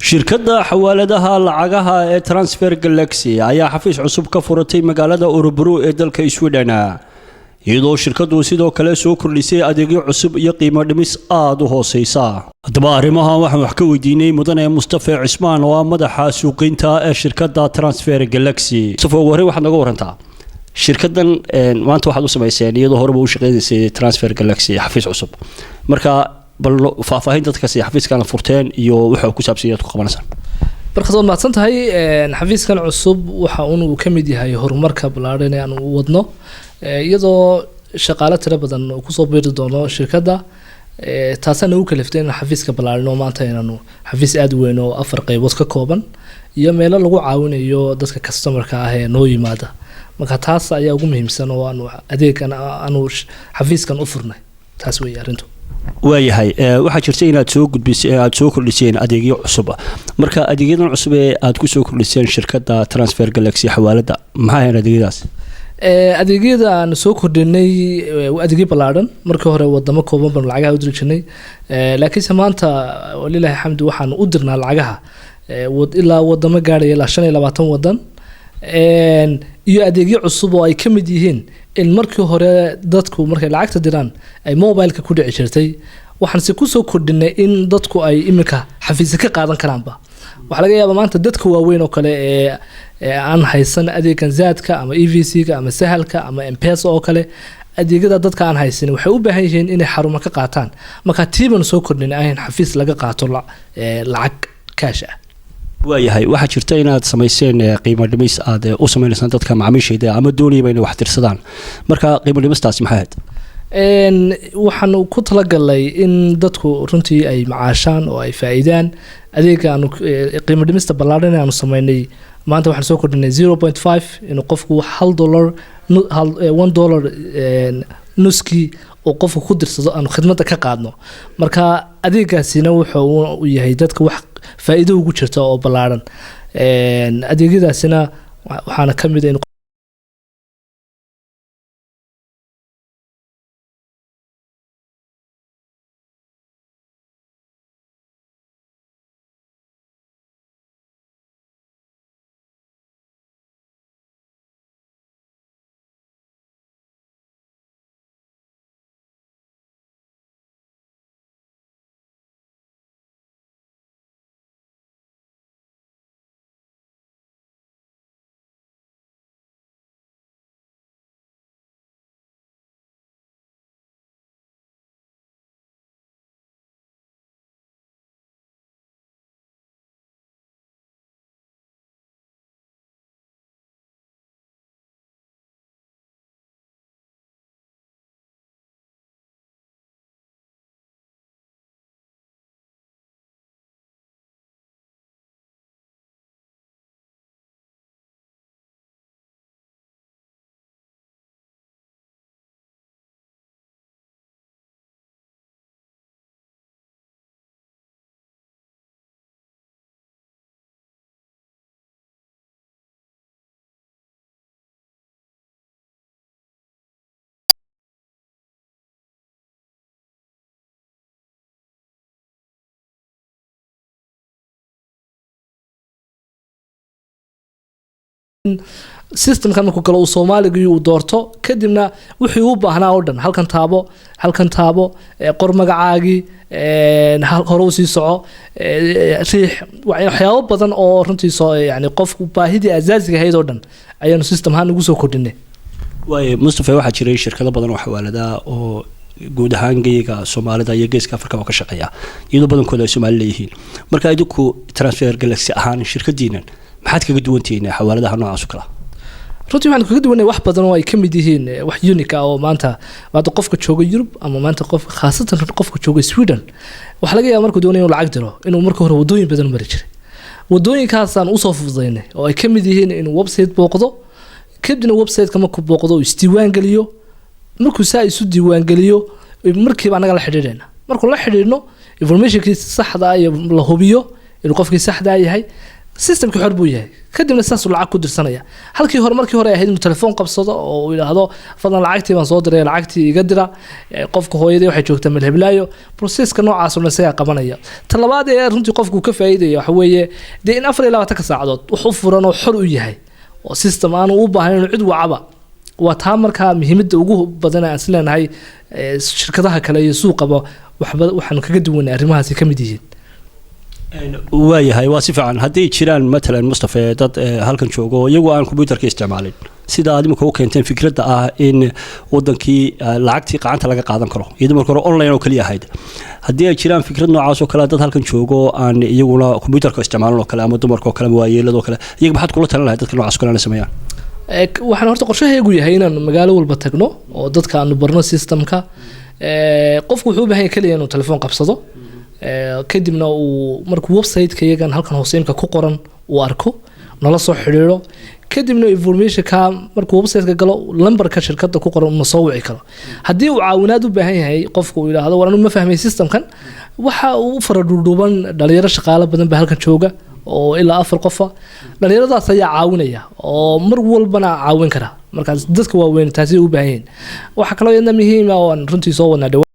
shirkadda xawaaladaha lacagaha ee Transfer Galaxy ayaa xafiis cusub ka furatay magaalada Örebro ee dalka Sweden iyadoo shirkaddu sidoo kale soo kordhisay adeegyo cusub iyo qiimo dhimis aad u hooseysa. Haddaba arrimahan waxaan wax ka weydiinay mudane Mustafa Cismaan oo madaxa suuqinta ee shirkadda Transfer Galaxy. Mustafa hore waxaad naga warantaa shirkaddan maanta waxaad u samayseen iyadoo horeba u shaqeynaysay Transfer Galaxy xafiis cusub. Marka bal faahfaahin dadka si xafiiskan furteen iyo waxa ku saabsan yahay ku qabanaysan. barkadoo maadsan tahay xafiiskan cusub waxa uu ka mid yahay horumarka balaaran ee aan u wadno iyadoo shaqaale tiro badan ku soo biiri doono shirkadda taasana uu kaliftay in xafiiska balaaran oo maanta inaanu xafiis aad u weyn oo 4 qaybood ka kooban iyo meelo lagu caawinayo dadka customerka ah ee noo yimaada. marka taas ayaa ugu muhiimsan oo aanu adeegan aanu xafiiskan u furnay taas way arintu. waayahay waxa jirtay inaad soo gudbisay aad soo kordhiseen adeegyo cusub. marka adeegyadan cusub ee aad ku soo kordhiseen shirkadda Transfer Galaxy xawaalada maxay ahayn adeegyadaas? adeegyada aan soo kordhinay adeegyo balaaran markii hore wadamo kooban baan lacagaha u dirjinay laakiin maanta walillahi xamdu waxaan u dirnaa lacagaha ilaa wadamo gaaraya ilaa 25 wadan iyo adeegyo cusub oo ay ka mid yihiin in markii hore dadku markay lacagta diraan ay mobile-ka ku dhici jirtay waxaan si ku soo kordhinay in dadku ay imika xafiis ka qaadan karaanba. waxa laga yaabaa maanta dadka waaweyn oo kale ee aan haysan adeegan zaadka ama EVC-ga ama sahalka ama M-Pesa oo kale adeegyada dadka aan haysan waxay u baahan yihiin inay xarumo ka qaataan. marka tiiban soo kordhinay in xafiis laga qaato lacag cash ah. waayahay waxa jirta inaad samayseen qiimo dhimis aad u sameynaysan dadka macaamiisheeda ama doonayba inay wax tirsadaan. marka qiimo dhimistaasi maxay ahayd? waxaan ku talagalay in dadku runtii ay macaashaan oo ay faa'iidaan adeega aanu qiimo dhimista balaaran aanu sameynay maanta waxaan soo kordhinay 0.5 in qofku $1 nuski oo qofku ku dirsado aanu khidmada ka qaadno. marka adeegaasina wuxuu yahay dadka wax faa'iido ugu jirta oo balaaran adeegyadaasina waxaana ka mid ah systemkan markuu kale uu Soomaaliga uu doorto kadibna wixii uu baahnaa oo dhan halkan taabo qor magacaagi hore u sii soco riix waxyaabo badan oo runtii soo yani qofku baahidii asaasiga ahayd oo dhan ayaanu systemhan ugu soo kordhinay. way Mustafa waxa jiray shirkado badan oo xawaalada oo guud ahaan geeyaga Soomaalida iyo geeska Afrika oo ka shaqeeya iyadoo badankooda ay Soomaali leeyihiin. marka idinku Transfer Galaxy ahaan shirkadiinan maxaad kaga duwantihiin xawaaladaha noocaas oo kale? runtii waxaan kaga duwanay wax badan oo ay ka mid yihiin wax unique ah oo maanta qofka jooga Europe ama maanta qofka khaasatan qofka jooga Sweden waxa laga yaabaa markuu doonayo lacag diro inuu marka hore wadooyin badan mari jiray. wadooyinkaasaan u soo fududaynay oo ay ka mid yihiin in website booqdo kadibna website-ka markuu booqdo uu isdiiwaan geliyo markuu saa isu diiwaan geliyo markiiba anaga la xiriirayna markuu la xiriirno informationkiisa saxda ah iyo la hubiyo inuu qofkii saxda yahay systemkii xor buu yahay kadibna saasuu lacag ku dirsanaya halkii hore markii hore ay ahayd inuu telefoon qabsado oo uu yidhaahdo fadlan lacagtii baan soo diray lacagtii iga dira qofka hooyadii waxay joogtaa meel heblaayo processka noocaas oo isaga qabanaya talabaad ee runtii qofku ka faa'iideeyo waxa weeye dee in 24 saacadood wax u furan oo xor u yahay oo system aan u baahnayn inuu cid wacaba waa taa markaa muhiimadda ugu badan aan isleenahay shirkadaha kale iyo suuqaba waxaan kaga duwanay arrimahaasi ka mid yihiin waayahay waa si fiican haddii jiraan matalan Mustafa dad halkan joogo iyagu aan computerka isticmaalin sida aad imika u keenteen fikradda ah in wadankii lacagtii gacanta laga qaadan karo iyadoo marka hore online oo kaliya ahayd haddii ay jiraan fikrad noocaas oo kale dad halkan joogo aan iyaguna computerka isticmaalin oo kale ama dumarka oo kale ama waayeelada oo kale iyaga maxaad kula talin lahayd dadka noocaas kale sameeyaan waxaan horta qorshahaygu yahay inaan magaalo walba tagno oo dadka aanu barno systemka qofku wuxuu u baahan yahay kaliya inuu telefoon qabsado kadibna uu markuu website-ka iyagan halkan hooseynka ku qoran uu arko nala soo xiriiro kadibna information-ka markuu website-ka galo lambarka shirkadda ku qoran uma soo wici karo haddii uu caawinaad u baahan yahay qofku uu yidhaahdo war anu ma fahmay systemkan waxa uu fara dhuudhuuban dhalinyaro shaqaale badan baa halkan jooga oo ilaa 4 qof dhalinyaradaas ayaa caawinaya oo mar walbana caawin kara markaas dadka waaweyn taasi u baahan yihiin waxa kale oo muhiim ah oo aan runtii soo wadnaa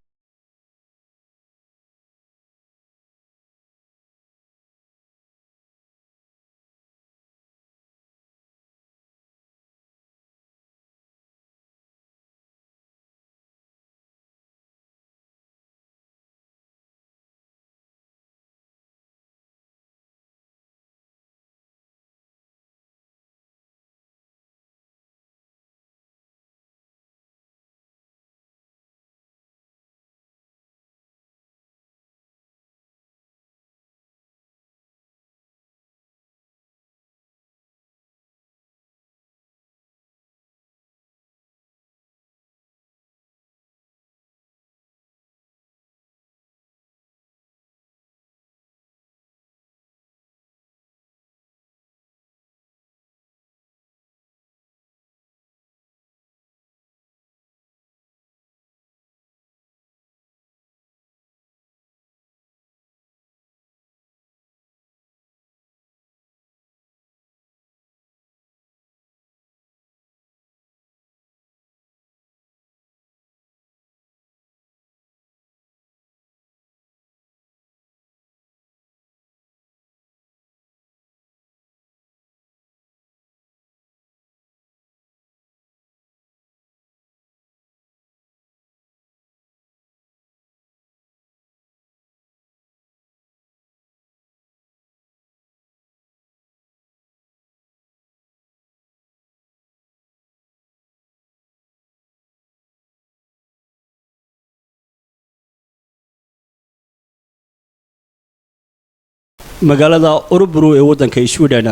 magaalada Örebro ee wadanka Sweden